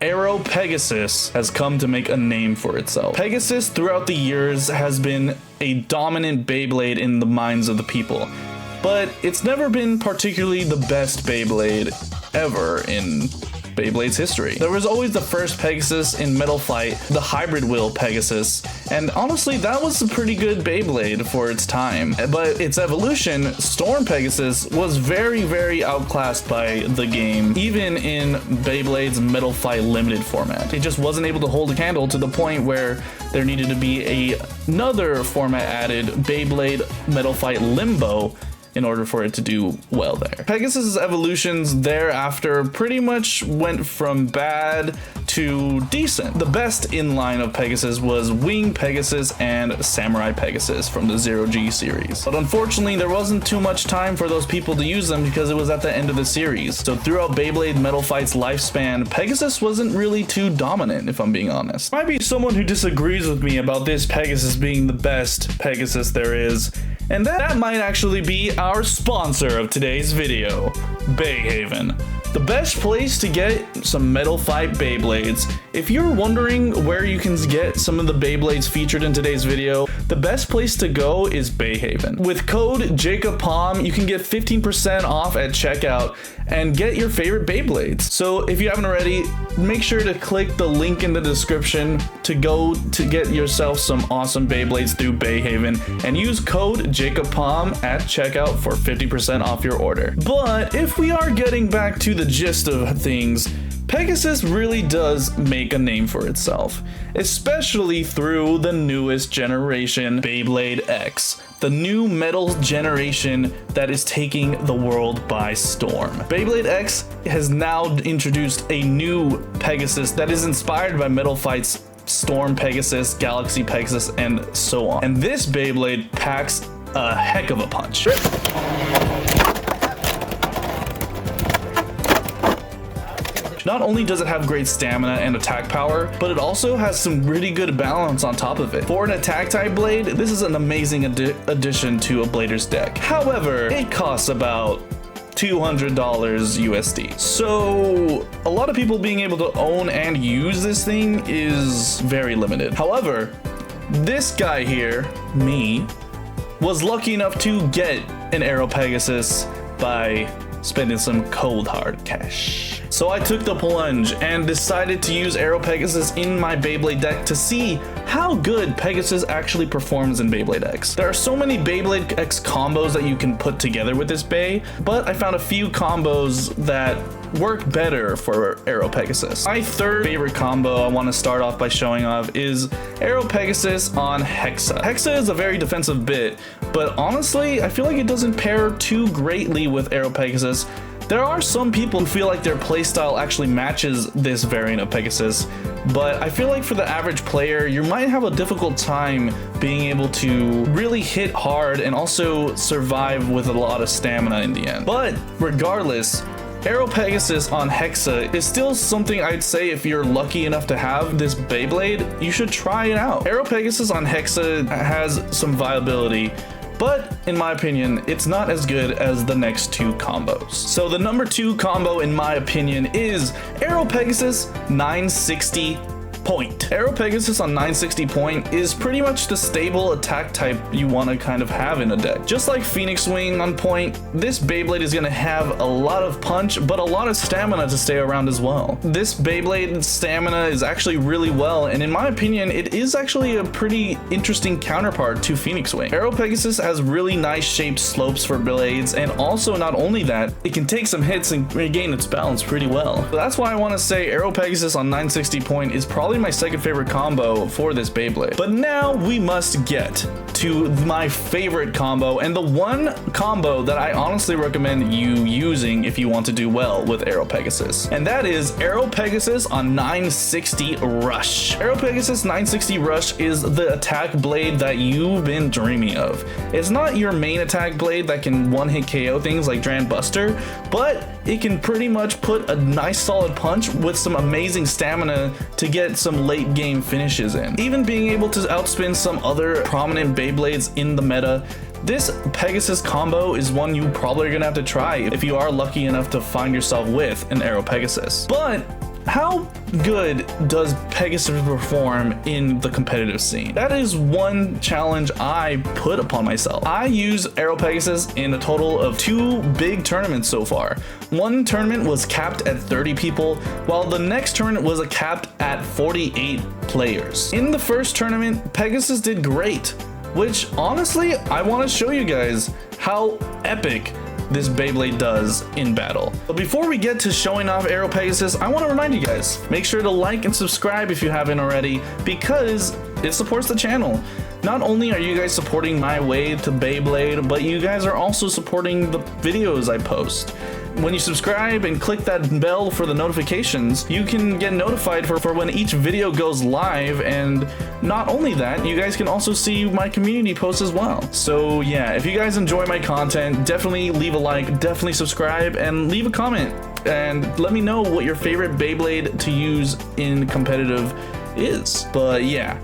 Aero Pegasus has come to make a name for itself. Pegasus throughout the years has been a dominant Beyblade in the minds of the people, but it's never been particularly the best Beyblade ever in Beyblade's history. There was always the first Pegasus in Metal Fight, the hybrid wheel Pegasus, and honestly that was a pretty good Beyblade for its time. But its evolution, Storm Pegasus, was very outclassed by the game, even in Beyblade's Metal Fight limited format. It just wasn't able to hold a candle to the point where there needed to be another format added, Beyblade Metal Fight Limbo, in order for it to do well there. Pegasus's evolutions thereafter pretty much went from bad to decent. The best in line of Pegasus was Wing Pegasus and Samurai Pegasus from the Zero G series. But unfortunately, there wasn't too much time for those people to use them because it was at the end of the series. So throughout Beyblade Metal Fight's lifespan, Pegasus wasn't really too dominant, if I'm being honest. Might be someone who disagrees with me about this Pegasus being the best Pegasus there is, and that might actually be our sponsor of today's video, Bayhaven. The best place to get some Metal Fight Beyblades. If you're wondering where you can get some of the Beyblades featured in today's video, the best place to go is Bayhaven. With code JacobPalm, you can get 15% off at checkout and get your favorite Beyblades. So if you haven't already, make sure to click the link in the description to go to get yourself some awesome Beyblades through Bayhaven and use code JacobPalm at checkout for 50% off your order. But if we are getting back to the gist of things, Pegasus really does make a name for itself, especially through the newest generation, Beyblade X, the new metal generation that is taking the world by storm. Beyblade X has now introduced a new Pegasus that is inspired by Metal Fight's Storm Pegasus, Galaxy Pegasus, and so on. And this Beyblade packs a heck of a punch. Not only does it have great stamina and attack power, but it also has some really good balance on top of it. For an attack type blade, this is an amazing addition to a blader's deck. However, it costs about $200 USD. So a lot of people being able to own and use this thing is very limited. However, this guy here, me, was lucky enough to get an Aero Pegasus by spending some cold hard cash. So I took the plunge and decided to use Aero Pegasus in my Beyblade deck to see how good Pegasus actually performs in Beyblade X. There are so many Beyblade X combos that you can put together with this Bey, but I found a few combos that work better for Aero Pegasus. My third favorite combo I want to start off by showing off is Aero Pegasus on Hexa. Hexa is a very defensive bit, but honestly, I feel like it doesn't pair too greatly with Aero Pegasus. There are some people who feel like their playstyle actually matches this variant of Pegasus, but I feel like for the average player, you might have a difficult time being able to really hit hard and also survive with a lot of stamina in the end. But regardless, Aero Pegasus on Hexa is still something I'd say if you're lucky enough to have this Beyblade, you should try it out. Aero Pegasus on Hexa has some viability, but in my opinion, it's not as good as the next two combos. So the number 2 combo in my opinion is Aero Pegasus 960 Point. Aero Pegasus on 960 Point is pretty much the stable attack type you want to kind of have in a deck. Just like Phoenix Wing on Point, this Beyblade is going to have a lot of punch, but a lot of stamina to stay around as well. This Beyblade stamina is actually really well, and in my opinion, it is actually a pretty interesting counterpart to Phoenix Wing. Aero Pegasus has really nice shaped slopes for blades, and also not only that, it can take some hits and regain its balance pretty well. So that's why I want to say Aero Pegasus on 960 Point is probably my second favorite combo for this Beyblade. But now we must get to my favorite combo, and the one combo that I honestly recommend you using if you want to do well with Aero Pegasus, and that is Aero Pegasus on 960 Rush. Aero Pegasus 960 Rush is the attack blade that you've been dreaming of. It's not your main attack blade that can one-hit KO things like Dran Buster, but it can pretty much put a nice solid punch with some amazing stamina to get some late game finishes in. Even being able to outspin some other prominent Beyblades in the meta, this Pegasus combo is one you probably are gonna have to try if you are lucky enough to find yourself with an Aero Pegasus. But how good does Pegasus perform in the competitive scene? That is one challenge I put upon myself. I use Aero Pegasus in a total of 2 big tournaments so far. One tournament was capped at 30 people, while the next tournament was capped at 48 players. In the first tournament, Pegasus did great, which honestly, I want to show you guys how epic this Beyblade does in battle. But before we get to showing off Aero Pegasus, I want to remind you guys, make sure to like and subscribe if you haven't already, because it supports the channel. Not only are you guys supporting my way to Beyblade, but you guys are also supporting the videos I post. When you subscribe and click that bell for the notifications, you can get notified for when each video goes live, and not only that, you guys can also see my community posts as well. So yeah, if you guys enjoy my content, definitely leave a like, definitely subscribe, and leave a comment, and let me know what your favorite Beyblade to use in competitive is. But yeah,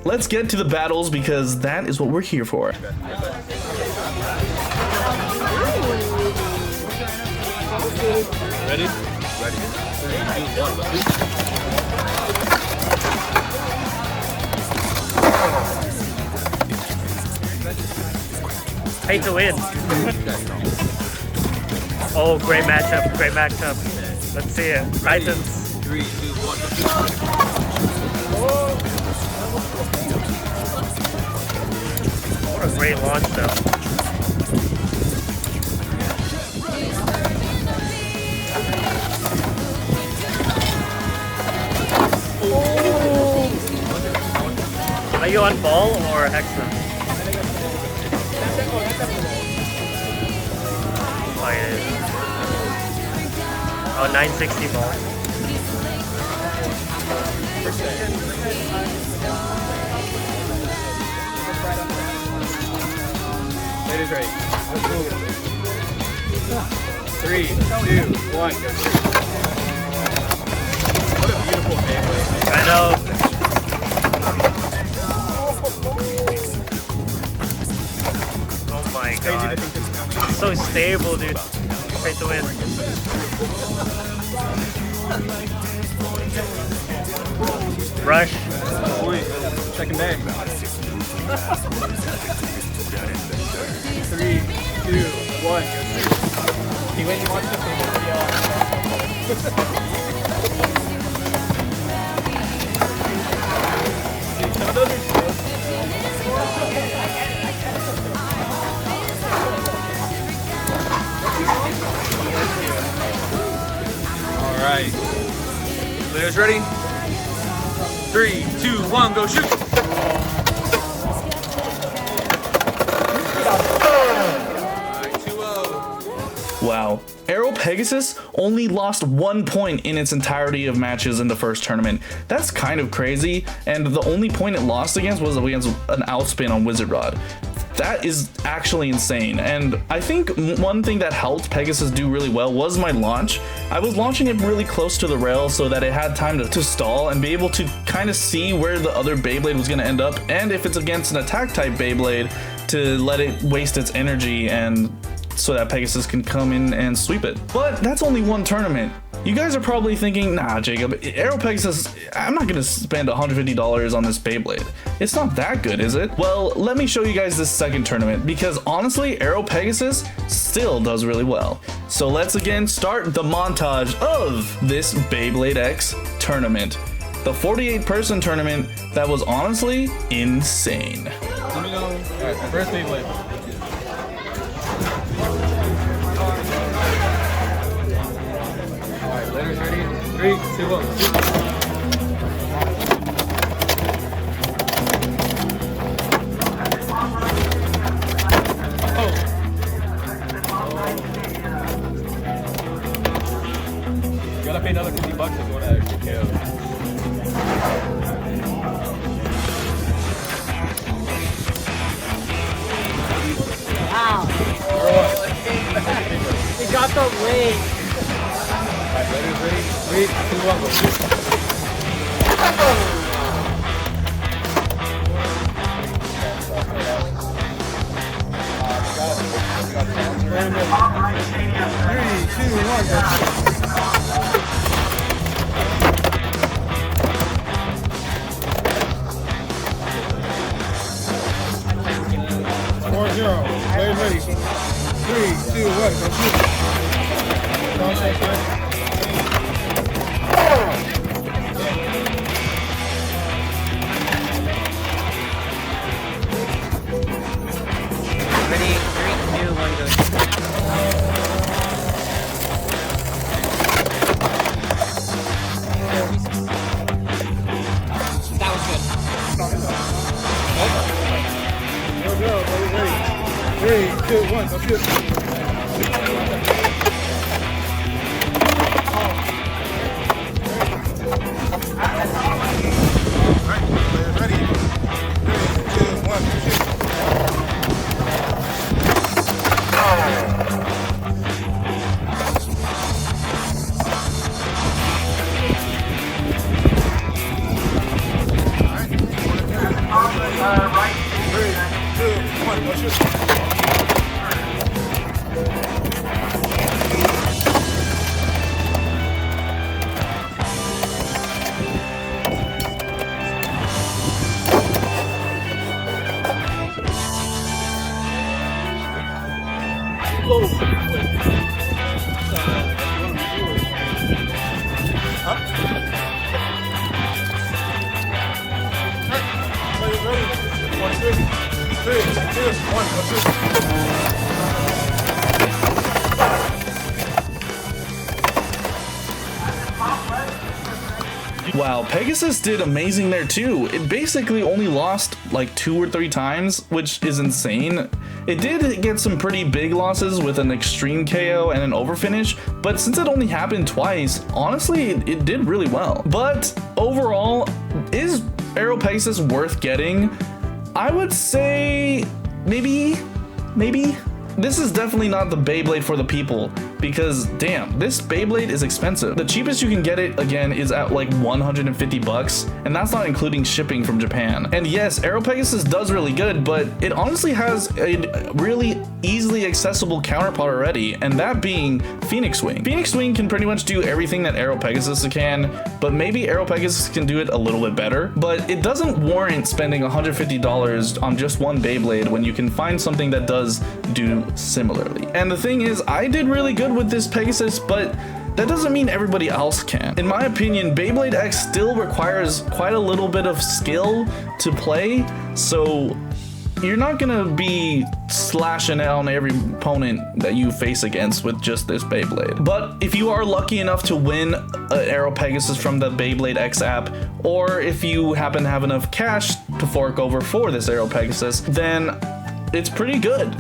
let's get to the battles, because that is what we're here for. Ready? Ready. 3, 2, 1, Hate to win. Oh, great matchup, great matchup. Let's see it. Titans. 3, 2, 1. What a great launch though. Are you on ball or Hexa? Oh, yeah. Oh, 960 ball. Ladies ready. 3, 2, 1, go. What a beautiful Beyblade. I know. Oh my god. So stable, dude. Great to win. Rush. Point. Second day. 3, 2, 1, go. He went and watched the video. Some of those are so Alright. Players ready? 3, 2, 1, go shoot! Alright, 2-0. Wow. Aero Pegasus only lost 1 point in its entirety of matches in the first tournament. That's kind of crazy, and the only point it lost against was against an outspin on Wizard Rod. That is actually insane, and I think one thing that helped Pegasus do really well was my launch. I was launching it really close to the rail so that it had time to stall and be able to kind of see where the other Beyblade was going to end up, and if it's against an attack type Beyblade, to let it waste its energy and so that Pegasus can come in and sweep it. But that's only one tournament. You guys are probably thinking, nah, Jacob, Aero Pegasus, I'm not gonna spend $150 on this Beyblade. It's not that good, is it? Well, let me show you guys this second tournament, because honestly, Aero Pegasus still does really well. So let's again start the montage of this Beyblade X tournament. The 48-person tournament that was honestly insane. Let me know. Alright, my first Beyblade. Alright, letters ready? 3, 2, 1, shoot. Oh! You gotta pay another $50 if you want to actually KO. Wow. He got the lead. Alright, letters ready? 3, 2, 1, go shoot. 3, 2, 1, go shoot. Ready? 3, 2, 1, shoot. Right. 3, 2, 1, go shoot. Ready? 1, 2, 3, 2, 1, go shoot. Wow, Pegasus did amazing there too. It basically only lost like 2 or 3 times, which is insane. It did get some pretty big losses with an extreme KO and an overfinish, but since it only happened twice, honestly, it did really well. But overall, is Aero Pegasus worth getting? I would say maybe. This is definitely not the Beyblade for the people, because damn, this Beyblade is expensive. The cheapest you can get it again is at like 150 bucks, and that's not including shipping from Japan. And yes, Aero Pegasus does really good, but it honestly has a really easily accessible counterpart already, and that being Phoenix Wing. Phoenix Wing can pretty much do everything that Aero Pegasus can, but maybe Aero Pegasus can do it a little bit better. But it doesn't warrant spending $150 on just one Beyblade when you can find something that does do similarly. And the thing is, I did really good with this Pegasus, but that doesn't mean everybody else can. In my opinion, Beyblade X still requires quite a little bit of skill to play, so you're not gonna be slashing on every opponent that you face against with just this Beyblade. But if you are lucky enough to win an Aero Pegasus from the Beyblade X app, or if you happen to have enough cash to fork over for this Aero Pegasus, then it's pretty good.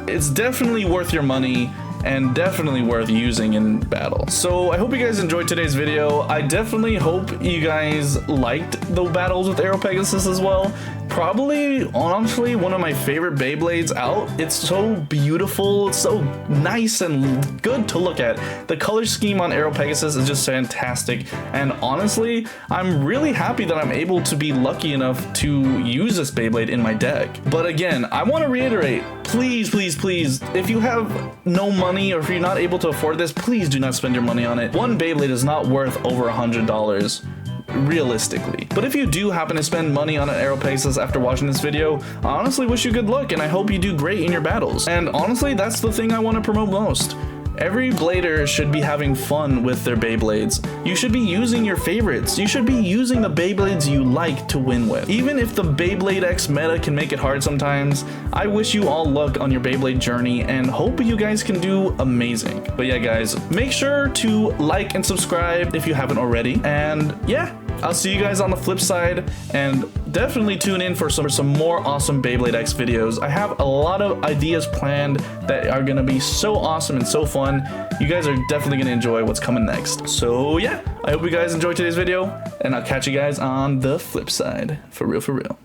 It's definitely worth your money and definitely worth using in battle. So I hope you guys enjoyed today's video. I definitely hope you guys liked the battles with Aero Pegasus as well. Probably, honestly, one of my favorite Beyblades out. It's so beautiful, it's so nice and good to look at. The color scheme on Aero Pegasus is just fantastic, and honestly, I'm really happy that I'm able to be lucky enough to use this Beyblade in my deck. But again, I want to reiterate, please, if you have no money or if you're not able to afford this, please do not spend your money on it. One Beyblade is not worth over $100. Realistically. But if you do happen to spend money on an Aero Pegasus after watching this video, I honestly wish you good luck and I hope you do great in your battles. And honestly, that's the thing I want to promote most. Every blader should be having fun with their Beyblades. You should be using your favorites. You should be using the Beyblades you like to win with. Even if the Beyblade X Meta can make it hard sometimes, I wish you all luck on your Beyblade journey and hope you guys can do amazing. But yeah guys, make sure to like and subscribe if you haven't already. And yeah, I'll see you guys on the flip side, and definitely tune in for some more awesome Beyblade X videos. I have a lot of ideas planned that are gonna be so awesome and so fun. You guys are definitely gonna enjoy what's coming next. So yeah, I hope you guys enjoyed today's video, and I'll catch you guys on the flip side. For real, for real.